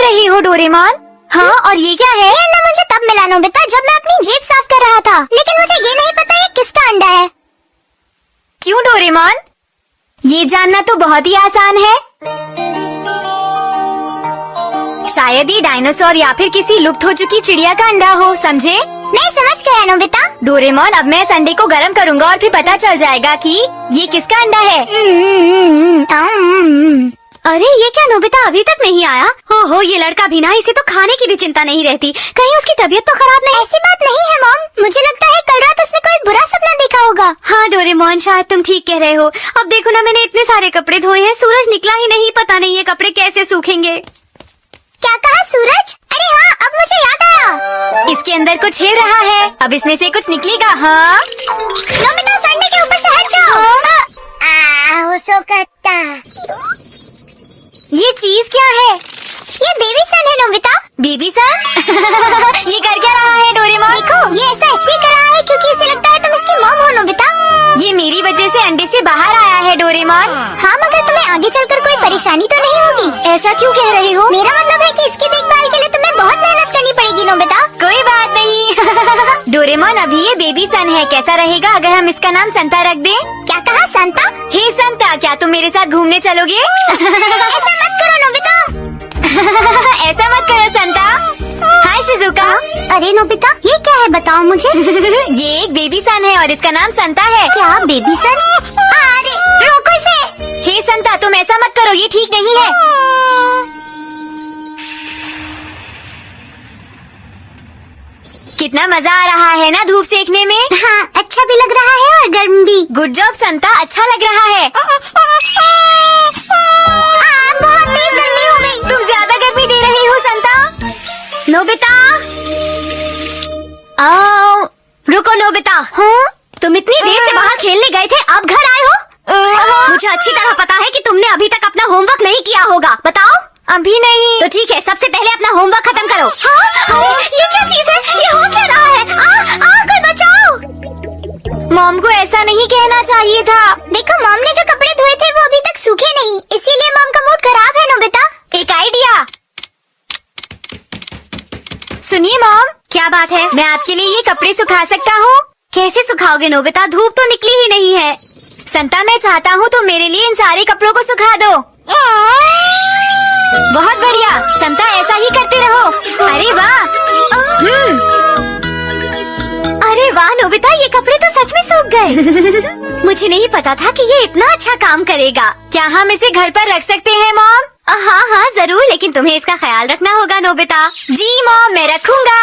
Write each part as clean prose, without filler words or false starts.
रही हो डोरेमोन? हाँ, और ये क्या है? ये अंडा मुझे तब मिला नोबिता जब मैं अपनी जेब साफ कर रहा था, लेकिन मुझे ये नहीं पता ये किसका अंडा है। क्यों डोरेमोन? ये जानना तो बहुत ही आसान है। शायद ये डायनासोर या फिर किसी लुप्त हो चुकी चिड़िया का अंडा हो, समझे? मैं समझ गया नोबिता। डोरेमोन, अब मैं इस अंडे को गर्म करूँगा और फिर पता चल जाएगा कि ये किसका अंडा है। अरे ये क्या नोबिता अभी तक नहीं आया? हो ये लड़का भी ना, इसे तो खाने की भी चिंता नहीं रहती। कहीं उसकी तबीयत तो खराब नहीं? ऐसी बात नहीं है मॉम, मुझे लगता है कल रात उसने कोई बुरा सपना देखा होगा। हाँ डोरेमोन, शायद तुम ठीक कह रहे हो। अब देखो ना, मैंने इतने सारे कपड़े धोए हैं, सूरज निकला ही नहीं, पता नहीं ये कपड़े कैसे सूखेंगे। क्या कहा सूरज? अरे हाँ, अब मुझे याद आया। इसके अंदर कुछ हिल रहा है, अब इसमें से कुछ निकलेगा। हाँ नोबिता, उस अंडे के ऊपर से हट जाओ। ये चीज क्या है? ये बेबी सन है नोबिता। बेबी सन? ये कर क्या रहा है डोरेमोन? देखो, ये ऐसा इसलिए कर रहा है क्योंकि इसे लगता है तुम इसकी मॉम हो नोबिता। ये मेरी वजह से अंडे से बाहर आया है डोरेमोन। हाँ, मगर तुम्हें आगे चलकर कोई परेशानी तो नहीं होगी? ऐसा क्यों कह रहे हो? मेरा मतलब है कि इसकी देखभाल के लिए तुम्हें बहुत मेहनत करनी पड़ेगी नोबिता। कोई बात नहीं। डोरेमोन, अभी ये बेबी सन है, कैसा रहेगा अगर हम इसका नाम संता रख दें? क्या कहा संता? हे संता, क्या तुम मेरे साथ घूमने चलोगे? ऐसा मत करो नोबिता। ऐसा मत करो संता। Hi Shizuka. अरे नोबिता, ये क्या है बताओ मुझे। ये एक बेबी सन है और इसका नाम संता है। क्या बेबी सन? अरे रोको इसे। हे संता, तुम ऐसा मत करो, ये ठीक नहीं है। कितना मजा आ रहा है ना धूप सेकने में। हाँ, अच्छा भी लग रहा है और गर्म भी। गुड जॉब संता, अच्छा लग रहा है। बहुत तेज गर्मी हो गई। तुम ज्यादा गर्मी दे रही हो संता। नोबिता, आओ। रुको नोबिता। हाँ? तुम इतनी देर से बाहर खेलने गए थे, अब घर आए हो? मुझे अच्छी तरह पता है कि तुमने अभी तक अपना होमवर्क नहीं किया होगा। बताओ। अभी नहीं। तो ठीक है, सबसे पहले अपना होमवर्क खत्म करो। हाँ? ये क्या चीज है? ये हो क्या रहा है? कोई बचाओ। मॉम को ऐसा नहीं कहना चाहिए था। देखो, मॉम ने जो कपड़े धोए थे वो अभी तक सूखे नहीं, इसीलिए मॉम का मूड खराब है नोबिता। एक आइडिया। सुनिए मॉम, क्या बात है? मैं आपके लिए ये कपड़े सुखा सकता हूँ। कैसे सुखाओगे नोबिता? धूप तो निकली ही नहीं है। संता, मैं चाहता हूँ तुम मेरे लिए इन सारे कपड़ों को सुखा दो। बहुत बढ़िया संता, ऐसा ही करते रहो। अरे वाह। अरे वाह नोबिता, ये कपड़े तो सच में सूख गए। मुझे नहीं पता था कि ये इतना अच्छा काम करेगा। क्या हम इसे घर पर रख सकते हैं मॉम? हाँ जरूर, लेकिन तुम्हें इसका ख्याल रखना होगा नोबिता। जी मॉम, मैं रखूंगा।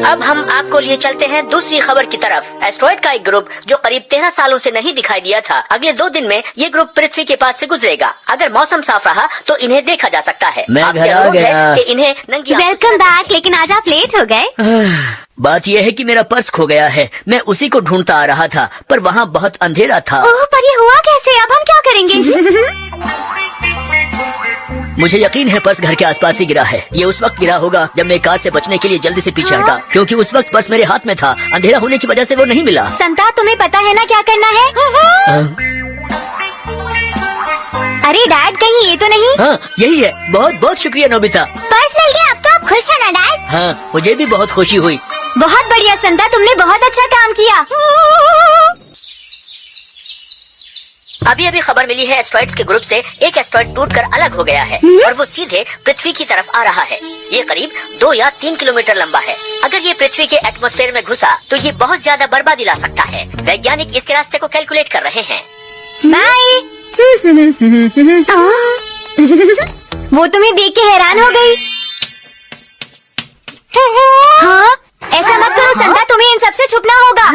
अब हम आपको लिए चलते हैं दूसरी खबर की तरफ। एस्ट्रॉइड का एक ग्रुप जो करीब 13 सालों से नहीं दिखाई दिया था, अगले 2 दिन में ये ग्रुप पृथ्वी के पास से गुजरेगा। अगर मौसम साफ रहा तो इन्हें देखा जा सकता है। मैं आपसे घर आ अनुरोध गया। है कि इन्हें नंगी आंखों वेलकम बैक, लेकिन आज आप लेट हो गए। बात यह है कि मेरा पर्स खो गया है। मैं उसी को ढूंढता आ रहा था, पर वहाँ बहुत अंधेरा था। ओह, पर ये हुआ कैसे? अब हम क्या करेंगे? मुझे यकीन है पर्स घर के आसपास ही गिरा है। ये उस वक्त गिरा होगा जब मैं कार से बचने के लिए जल्दी से पीछे हटा, क्योंकि उस वक्त पर्स मेरे हाथ में था। अंधेरा होने की वजह से वो नहीं मिला। संता, तुम्हें पता है ना क्या करना है? अरे डैड, कहीं ये तो नहीं? हाँ, यही है। बहुत बहुत शुक्रिया नोबिता। पर्स मिल गया, अब तो आप खुश है ना डैड? हाँ, मुझे भी बहुत खुशी हुई। बहुत बढ़िया संता, तुमने बहुत अच्छा काम किया। अभी अभी खबर मिली है एस्ट्रॉइड्स के ग्रुप से एक एस्ट्रॉइड टूटकर अलग हो गया है और वो सीधे पृथ्वी की तरफ आ रहा है। ये करीब 2 या 3 किलोमीटर लंबा है। अगर ये पृथ्वी के एटमॉस्फेयर में घुसा तो ये बहुत ज्यादा बर्बादी ला सकता है। वैज्ञानिक इसके रास्ते को कैलकुलेट कर रहे हैं। बाय। वो तुम्हें देख के हैरान हो गई। हाँ? ऐसा मत करो संता, तुम्हें इन सबसे छुपना होगा।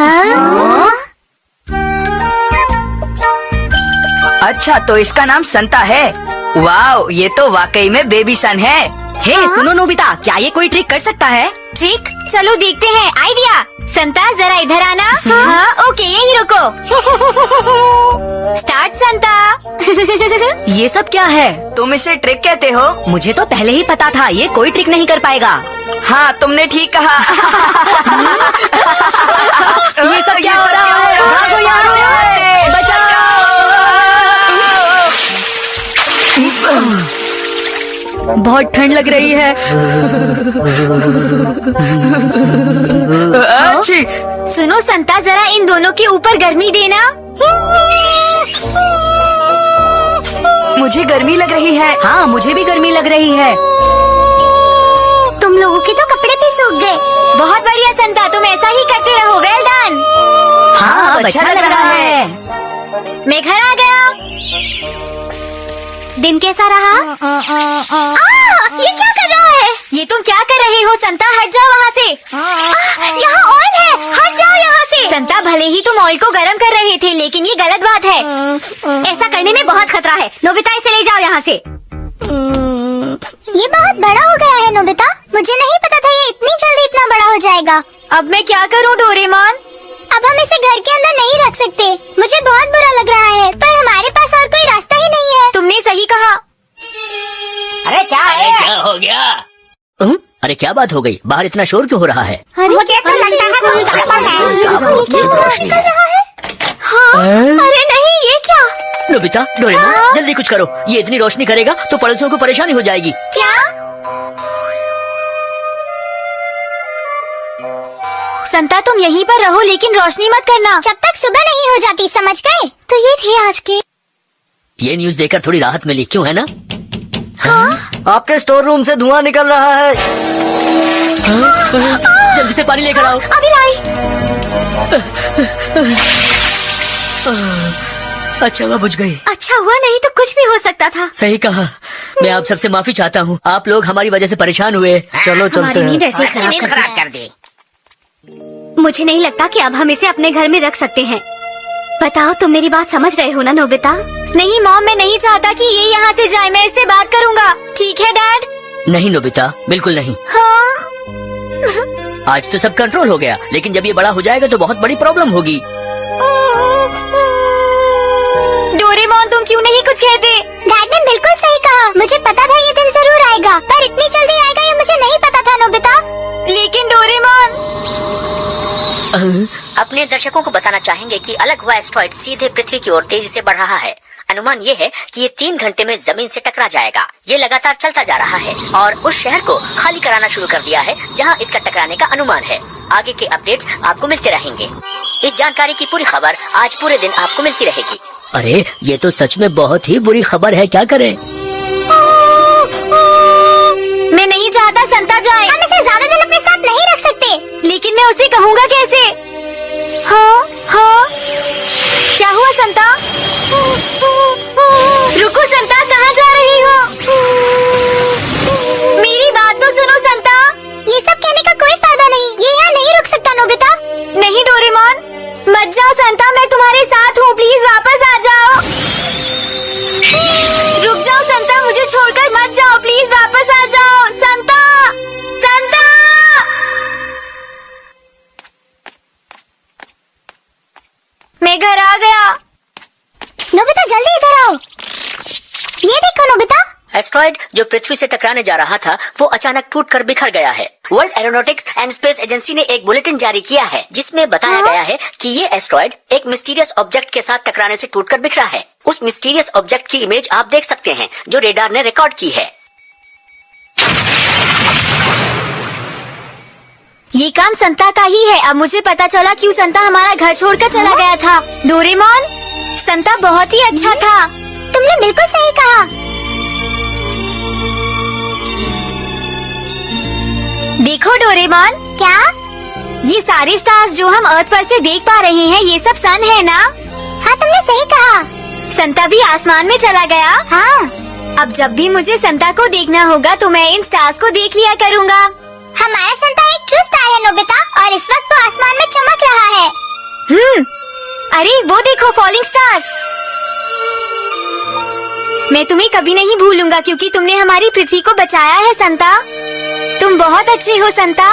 अच्छा, तो इसका नाम संता है। वाओ, ये तो वाकई में बेबी सन है। हे सुनो नोबिता, क्या ये कोई ट्रिक कर सकता है? ट्रिक? चलो देखते हैं। आइडिया। संता, जरा इधर आना। हाँ, ओके, यही रुको। स्टार्ट संता। ये सब क्या है? तुम इसे ट्रिक कहते हो? मुझे तो पहले ही पता था ये कोई ट्रिक नहीं कर पाएगा। हाँ, तुमने ठीक कहा। ये सब क्या हो रहा है? भागो यहाँ से, बचाओ। बहुत ठंड लग रही है। अच्छी। सुनो संता, जरा इन दोनों के ऊपर गर्मी देना। मुझे गर्मी लग रही है। हाँ, मुझे भी गर्मी लग रही है। तुम लोगों के तो कपड़े भी सूख गए। बहुत बढ़िया संता, तुम ऐसा ही करते रहो। Well done. हाँ, अच्छा लग रहा है। मैं घर आ गया। दिन कैसा रहा? ये क्या कर रहा है? ये तुम क्या कर रहे हो संता? हट जाओ वहाँ से। यहाँ ऑयल है, हट जाओ यहाँ से। संता, भले ही तुम ऑयल को गर्म कर रहे थे, लेकिन ये गलत बात है। ऐसा करने में बहुत खतरा है। नोबिता, इसे ले जाओ यहाँ से। ये बहुत बड़ा हो गया है नोबिता। मुझे नहीं पता था ये इतनी जल्दी इतना बड़ा हो जाएगा। अब मैं क्या करूँ डोरेमोन? अब हम इसे घर के अंदर नहीं रख सकते। मुझे बहुत बुरा लग रहा है, पर हमारे पास और कोई रास्ता ही नहीं है। तुमने सही कहा। अरे क्या है? क्या हो गया? अरे क्या बात हो गई? बाहर इतना शोर क्यों हो रहा है? मुझे तो लगता है कुछ गड़बड़ है। रोशनी है। हाँ, अरे नहीं, ये क्या? नोबिता, डोरेमोन, जल्दी कुछ करो। ये इतनी रोशनी करेगा तो पड़ोसियों को परेशानी हो जाएगी। क्या? संता, तुम यहीं पर रहो, लेकिन रोशनी मत करना जब तक सुबह नहीं हो जाती, समझ गए? तो ये थे आज के। ये न्यूज़ देखकर थोड़ी राहत मिली, क्यों है ना? हाँ? आपके स्टोर रूम से धुआं निकल रहा है। जल्दी से पानी लेकर आओ। अभी लाई। अच्छा हुआ बुझ गई। अच्छा हुआ, नहीं तो कुछ भी हो सकता था। सही कहा। मैं आप सबसे माफी चाहता हूँ। आप लोग हमारी वजह से परेशान हुए। चलो चलते हमारी नींद हैं। ऐसे खराब नींद कर खराब दी। कर दी। मुझे नहीं लगता कि अब हम इसे अपने घर में रख सकते हैं। बताओ, तुम मेरी बात समझ रहे हो ना नोबिता? नहीं मॉम, मैं नहीं चाहता कि ये यहाँ से जाए। मैं इससे बात करूँगा। ठीक है डैड? नहीं नोबिता, बिल्कुल नहीं। हाँ। आज तो सब कंट्रोल हो गया, लेकिन जब ये बड़ा हो जाएगा तो बहुत बड़ी प्रॉब्लम होगी। डोरेमोन, तुम क्यों नहीं कुछ कहते? डैड ने बिल्कुल सही कहा। मुझे पता था ये दिन जरूर आएगा, पर इतनी जल्दी आएगा ये मुझे नहीं पता था नोबिता। लेकिन डोरेमोन, अपने दर्शकों को बताना चाहेंगे कि अलग हुआ एस्ट्रॉइड सीधे पृथ्वी की ओर तेजी से बढ़ रहा है। अनुमान ये है कि ये 3 घंटे में जमीन से टकरा जाएगा। ये लगातार चलता जा रहा है और उस शहर को खाली कराना शुरू कर दिया है जहां इसका टकराने का अनुमान है। आगे के अपडेट्स आपको मिलते रहेंगे। इस जानकारी की पूरी खबर आज पूरे दिन आपको मिलती रहेगी। अरे ये तो सच में बहुत ही बुरी खबर है, क्या करें? मैं नहीं चाहता संता जाए। हम इसे ज्यादा दिन अपने साथ नहीं रख सकते। लेकिन मैं उसे कहूँगा कैसे? हाँ हाँ, क्या हुआ संता? रुको संता, कहाँ जा रही हो? मेरी बात तो सुनो संता। ये सब कहने का कोई फायदा नहीं। ये यहाँ नहीं रुक सकता नोबिता। नहीं डोरेमोन, मत जाओ संता, मैं तुम्हारे साथ हूँ। प्लीज वापस आ जाओ। रुक जाओ संता, मुझे छोड़कर मत जाओ। प्लीज वापस आ जाओ संता। संता, मैं घर आ गया। नोबिता जल्दी इधर आओ। ये देखो नोबिता। एस्ट्रॉइड जो पृथ्वी से टकराने जा रहा था वो अचानक टूटकर बिखर गया है। World aeronautics and space agency ने एक बुलेटिन जारी किया है जिसमें बताया गया है कि ये एस्ट्रॉइड एक मिस्टीरियस ऑब्जेक्ट के साथ टकराने से टूटकर बिखरा है। उस मिस्टीरियस ऑब्जेक्ट की इमेज आप देख सकते हैं जो रेडार ने रिकॉर्ड की है। ये काम संता का ही है। अब मुझे पता चला क्यों संता हमारा घर छोड़कर चला गया था। डोरेमोन, संता बहुत ही अच्छा था। तुमने बिल्कुल सही कहा। देखो डोरेमोन, क्या? ये सारे स्टार्स जो हम अर्थ पर से देख पा रहे हैं, ये सब सन है ना? हाँ, तुमने सही कहा। संता भी आसमान में चला गया। हाँ। अब जब भी मुझे संता को देखना होगा तो मैं इन स्टार्स को देख लिया करूँगा। हमारा संता एक ट्रू स्टार है नोबिता, और इस वक्त वो आसमान में चमक रहा है। अरे वो देखो, फॉलिंग स्टार। मैं तुम्हें कभी नहीं भूलूंगा क्योंकि तुमने हमारी पृथ्वी को बचाया है संता। तुम बहुत अच्छे हो संता।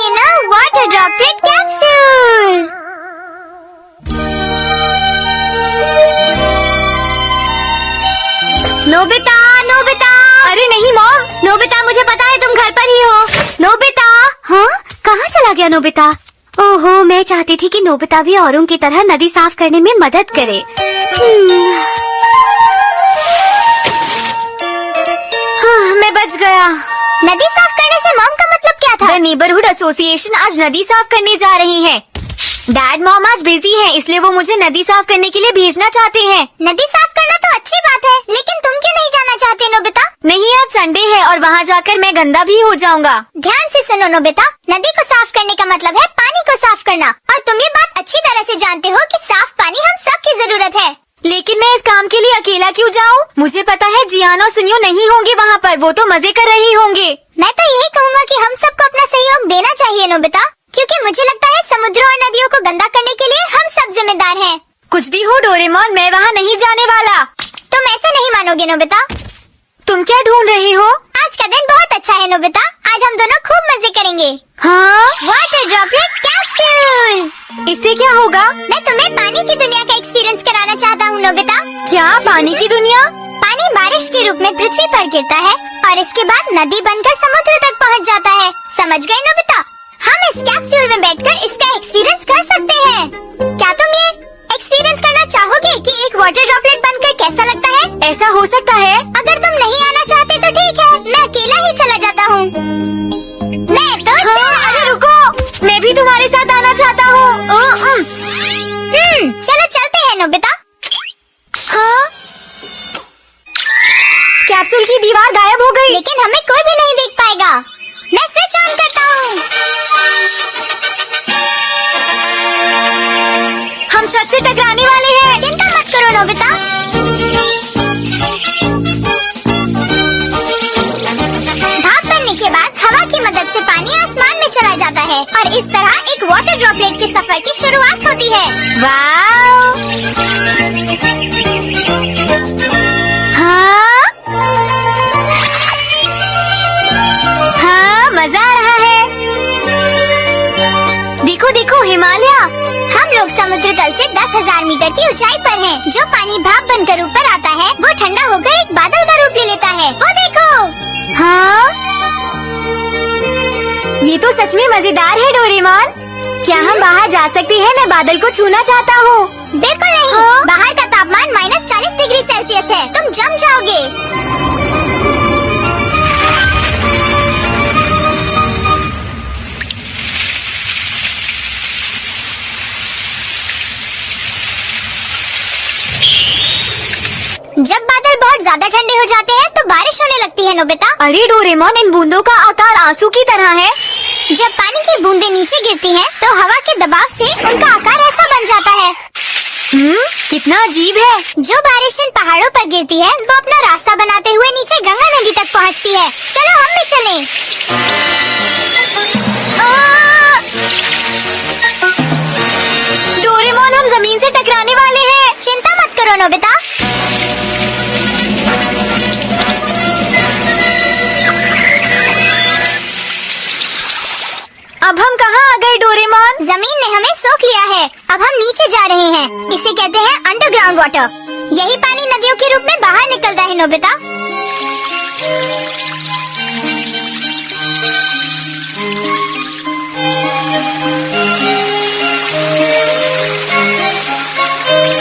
लेना water droplet capsule. Nobita, Nobita. अरे नहीं मॉम, नोबिता मुझे पता है तुम घर पर ही हो। नोबिता। हाँ, कहाँ चला गया नोबिता? ओहो, मैं चाहती थी कि नोबिता भी औरों की तरह नदी साफ करने में मदद करे। हाँ, मैं बच गया। नदी साफ करने से मॉम का मतलब क्या था? द नेबरहुड एसोसिएशन आज नदी साफ करने जा रही है। डैड मॉम आज बिजी हैं, इसलिए वो मुझे नदी साफ करने के लिए भेजना चाहते हैं। नदी साफ करना तो अच्छी बात है, लेकिन तुम क्यों नहीं जाना चाहते नोबिता? नहीं, आज संडे है और वहाँ जाकर मैं गंदा भी हो जाऊंगा। ध्यान से सुनो नोबिता, नदी को साफ करने का मतलब है पानी को साफ करना, और तुम ये बात अच्छी तरह से जानते हो कि साफ पानी हम सबकी जरूरत है। लेकिन मैं इस काम के लिए अकेला क्यों जाऊँ? मुझे पता है जियान और सुनियो नहीं होंगे वहाँ पर, वो तो मजे कर रही होंगे। मैं तो यही कहूँगा कि हम सबको अपना सहयोग देना चाहिए नोबिता, क्योंकि मुझे लगता है समुद्रों और नदियों को गंदा करने के लिए हम सब जिम्मेदार हैं। कुछ भी हो डोरेमोन, मैं वहाँ नहीं जाने वाला। तुम ऐसे नहीं मानोगे नोबिता। तुम क्या ढूंढ रही हो? आज का दिन बहुत अच्छा है नोबिता, आज हम दोनों खूब मजे करेंगे। हाँ, वाटर ड्रॉपलेट कैप्सूल। इससे क्या होगा? मैं तुम्हें पानी की दुनिया का एक्सपीरियंस कराना चाहता हूँ नोबिता। क्या पानी की दुनिया? पानी बारिश के रूप में पृथ्वी पर गिरता है और इसके बाद नदी बनकर समुद्र तक पहुँच जाता है। समझ गए नोबिता? हम इस कैप्सूल में बैठकर इसका एक्सपीरियंस कर सकते हैं। क्या तुम ये एक्सपीरियंस करना चाहोगे कि एक वाटर ड्रॉपलेट बनकर कैसा लगता है? ऐसा हो सकता है? अगर तुम नहीं आना चाहते तो ठीक है, मैं अकेला ही चला जाता हूँ। मैं तो हाँ, अरे रुको, मैं भी तुम्हारे साथ आना चाहता हूँ। चलो चलते हैं नोबिता। हाँ? कैप्सूल की दीवार गायब हो गई। लेकिन हमें कोई भी नहीं देख पाएगा। मैं स्विच ऑन करता हूँ। हम छत से टकराने वाले हैं। चिंता मत करो नोबिता। भाप बनने के बाद हवा की मदद से पानी आसमान में चला जाता है और इस तरह एक वाटर ड्रॉपलेट के सफर की शुरुआत होती है। वाओ! हाँ? हाँ, मजा आ रहा है। देखो देखो, हिमालय। हम लोग समुद्र तल से 10,000 मीटर की ऊंचाई पर हैं। जो पानी भाप बनकर ऊपर आता है वो ठंडा होकर एक बादल का रूप ले लेता है। वो देखो। हाँ? ये तो सच में मजेदार है डोरेमोन। क्या हम बाहर जा सकते हैं? मैं बादल को छूना चाहता हूँ। बिल्कुल नहीं। हाँ? बाहर का तापमान -40 डिग्री सेल्सियस है, तुम जम जाओगे। जब बादल बहुत ज्यादा ठंडे हो जाते हैं तो बारिश होने लगती है नोबिता। अरे डोरेमोन, इन बूंदों का आकार आंसू की तरह है। जब पानी की बूंदें नीचे गिरती हैं तो हवा के दबाव से उनका आकार ऐसा बन जाता है। कितना अजीब है। जो बारिश इन पहाड़ों पर गिरती है वो अपना रास्ता बनाते हुए नीचे गंगा नदी तक पहुंचती है। चलो हम भी चलें। डोरेमोन, हम जमीन से टकराने वाले हैं। चिंता मत करो नोबिता। अब हम कहाँ आ गए डोरेमोन? जमीन ने हमें सोख लिया है, अब हम नीचे जा रहे हैं। इसे कहते हैं अंडरग्राउंड वाटर। यही पानी नदियों के रूप में बाहर निकलता है नोबिता।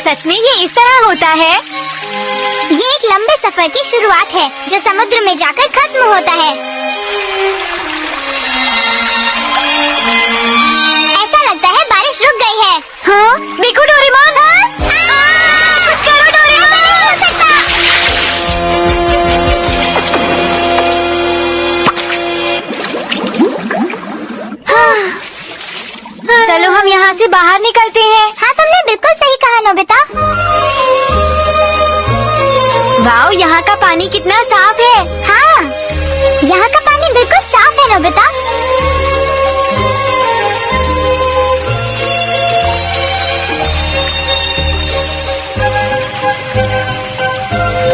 सच में ये इस तरह होता है? ये एक लंबे सफर की शुरुआत है जो समुद्र में जाकर खत्म होता है। ऐसा लगता है बारिश रुक गई है। हाँ? देखो डोरेमोन। कुछ करो डोरेमोन। ऐसा नहीं हो सकता। चलो हम यहाँ से बाहर निकलते हैं। हाँ, तुमने बिल्कुल सही कहा नोबिता। वाओ, यहाँ का पानी कितना साफ है। हाँ, यहाँ का पानी बिल्कुल साफ है नोबिता।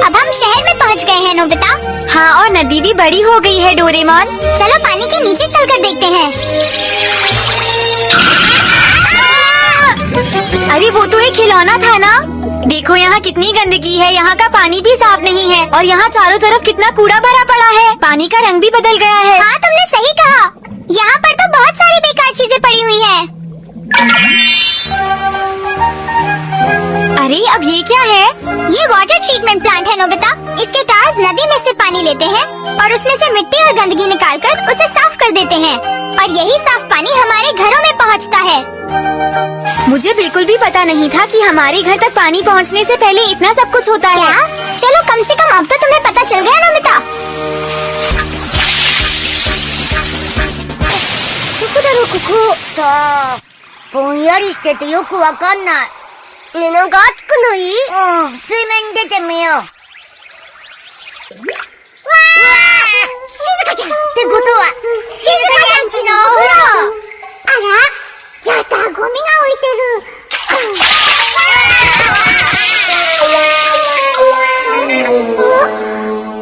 अब हम शहर में पहुँच गए हैं नोबिता। हाँ, और नदी भी बड़ी हो गई है डोरेमोन। चलो पानी के नीचे चलकर देखते हैं। अरे वो तो एक खिलौना था ना। देखो यहाँ कितनी गंदगी है, यहाँ का पानी भी साफ नहीं है और यहाँ चारों तरफ कितना कूड़ा भरा पड़ा है। पानी का रंग भी बदल गया है। हाँ तुमने सही कहा, यहाँ पर तो बहुत सारी बेकार चीजें पड़ी हुई हैं। अरे अब ये क्या है? ये वाटर ट्रीटमेंट प्लांट है नोबिता। इसके टायर्स नदी में से पानी लेते हैं और उसमें से मिट्टी और गंदगी निकालकर उसे साफ कर देते हैं और यही साफ पानी हमारे घरों में पहुंचता है। मुझे बिल्कुल भी पता नहीं था कि हमारे घर तक पानी पहुंचने से पहले इतना सब कुछ होता है। क्या? चलो कम से कम अब तो तुम्हें पता चल गया नोबिता।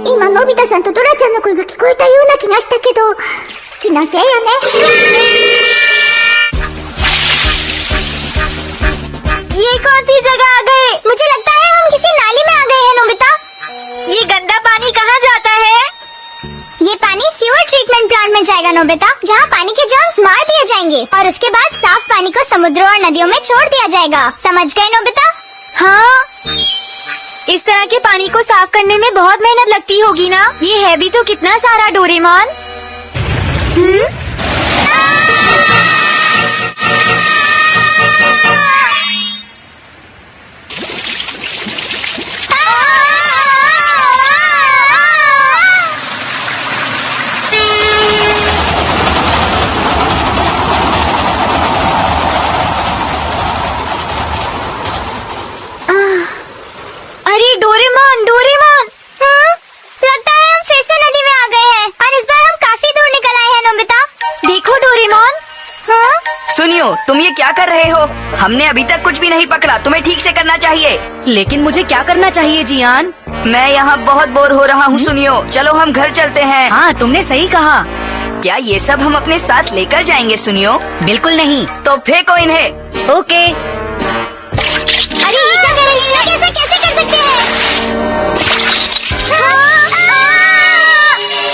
今のび太さんとドラちゃんの声が聞こえたような気がしたけど、気のせいよね。ये कौन सी जगह आ गए? मुझे लगता है हम किसी नाली में आ गए हैं नोबिता। ये गंदा पानी कहाँ जाता है? ये पानी सीवर ट्रीटमेंट प्लांट में जाएगा नोबिता, जहाँ पानी के जर्म्स मार दिए जाएंगे और उसके बाद साफ पानी को समुद्रों और नदियों में छोड़ दिया जाएगा। समझ गए नोबिता? हाँ, इस तरह के पानी को साफ करने में बहुत मेहनत लगती होगी ना। ये है भी तो कितना सारा डोरेमोन। अरे डोरेमोन, डोरेमोन! हाँ? लगता है हम फिर से नदी में आ गए हैं और इस बार हम काफी दूर निकल आए हैं नोबिता। देखो डोरेमोन। हाँ? सुनियो, तुम ये क्या कर रहे हो? हमने अभी तक कुछ भी नहीं पकड़ा, तुम्हें ठीक से करना चाहिए। लेकिन मुझे क्या करना चाहिए जियान? मैं यहाँ बहुत बोर हो रहा हूँ। सुनियो, चलो हम घर चलते हैं। हाँ तुमने सही कहा। क्या ये सब हम अपने साथ लेकर जाएंगे? सुनियो, बिल्कुल नहीं। तो फेंको इन्हें। ओके। अरे ये क्या कर रही है? कैसे कर सकते हैं?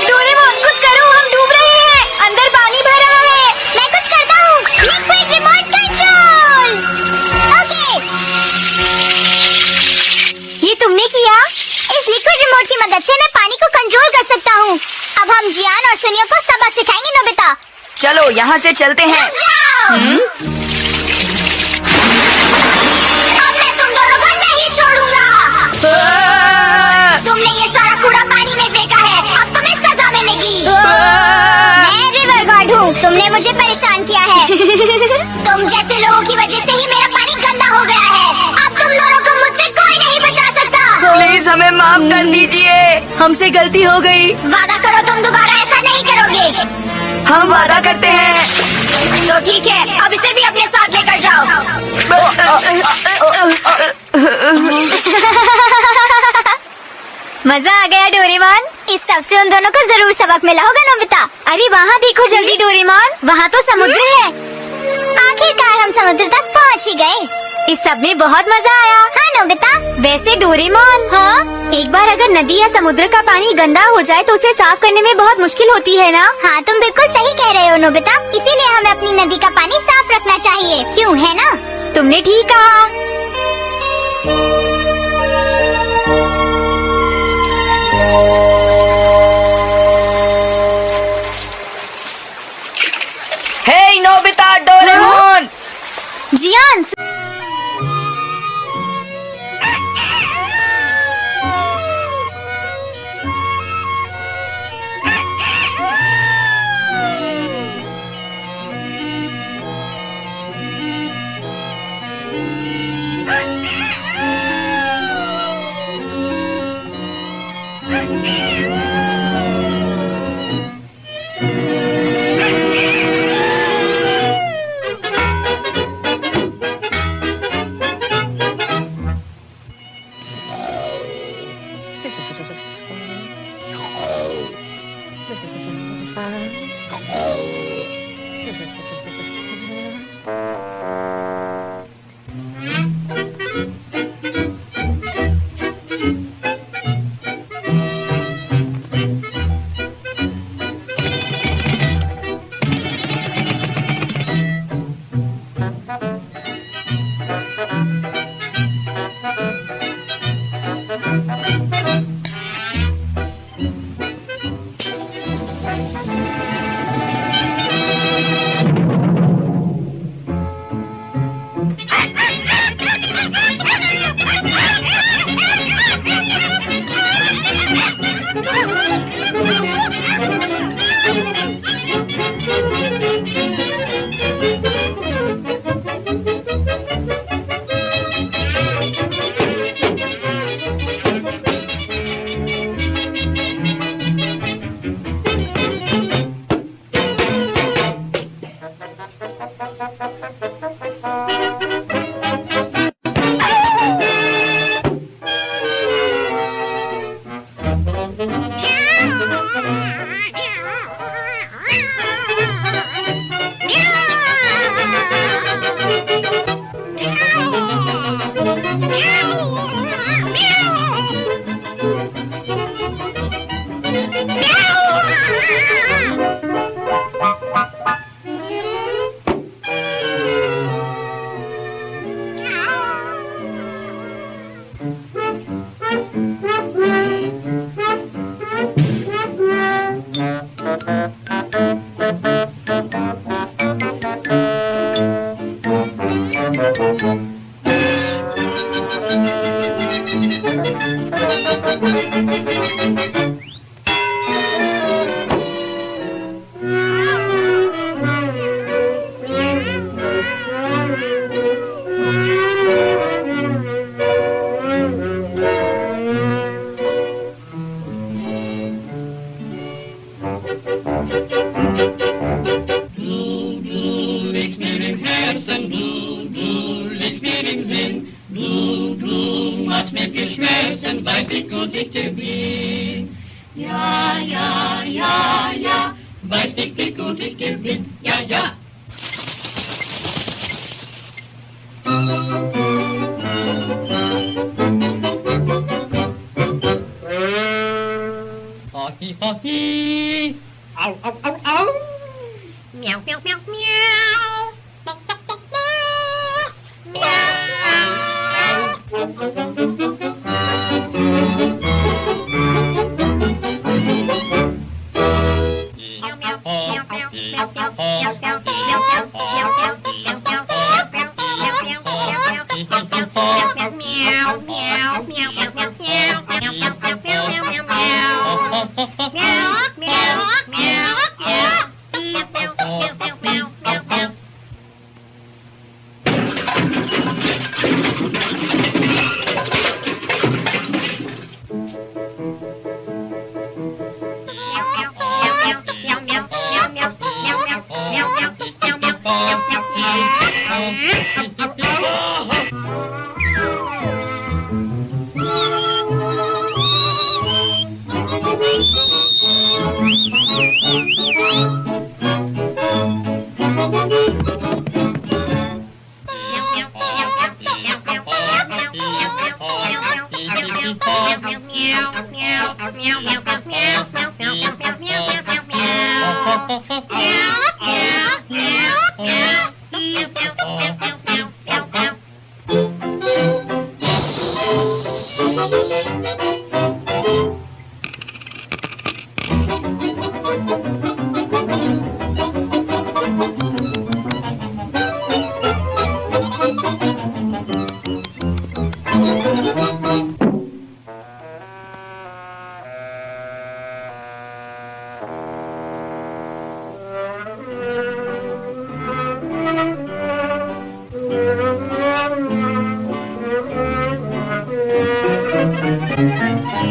डोरेमोन कुछ करो, हम डूब रहे हैं। अंदर पानी भरा है। मैं कुछ करता हूँ। Liquid remote control. ओके। ये तुमने किया? इस लिक्विड रिमोट की मदद से मैं पानी को कंट्रोल कर सकता हूँ। अब हम जियान और सुनियो को सबक सिखाएंगे नोबिता। चलो यहाँ से चलते हैं। रुक जाओ। अब मैं तुम दोनों को नहीं छोड़ूंगा। तुमने ये सारा कूड़ा पानी में फेंका है, अब तुम्हें सजा मिलेगी। मैं रिवर गॉड हूँ, तुमने मुझे परेशान किया है। तुम जैसे लोगों की वजह से ही मेरा पानी गंदा हो गया है। अब तुम दोनों को मुझसे कोई नहीं बचा सकता। प्लीज हमें माफ कर दीजिए। हमसे गलती हो गई। वादा करो तुम दोबारा ऐसा नहीं करोगे। हम वादा करते हैं। तो ठीक है, अब इसे भी अपने साथ लेकर जाओ। मजा आ गया डोरेमोन। इस सब से उन दोनों को जरूर सबक मिला होगा नोबिता। अरे वहाँ देखो जल्दी डोरेमोन, वहाँ तो समुद्र है। आखिरकार हम समुद्र तक पहुँच ही गए। इस सब में बहुत मजा आया। हाँ नोबिता। वैसे डोरेमोन, हाँ, एक बार अगर नदी या समुद्र का पानी गंदा हो जाए तो उसे साफ करने में बहुत मुश्किल होती है ना। हाँ तुम बिल्कुल सही कह रहे हो नोबिता, इसीलिए हमें अपनी नदी का पानी साफ रखना चाहिए, क्यों है ना? तुमने ठीक कहा। Hey Nobita, Doraemon. Gian,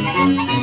Thank you.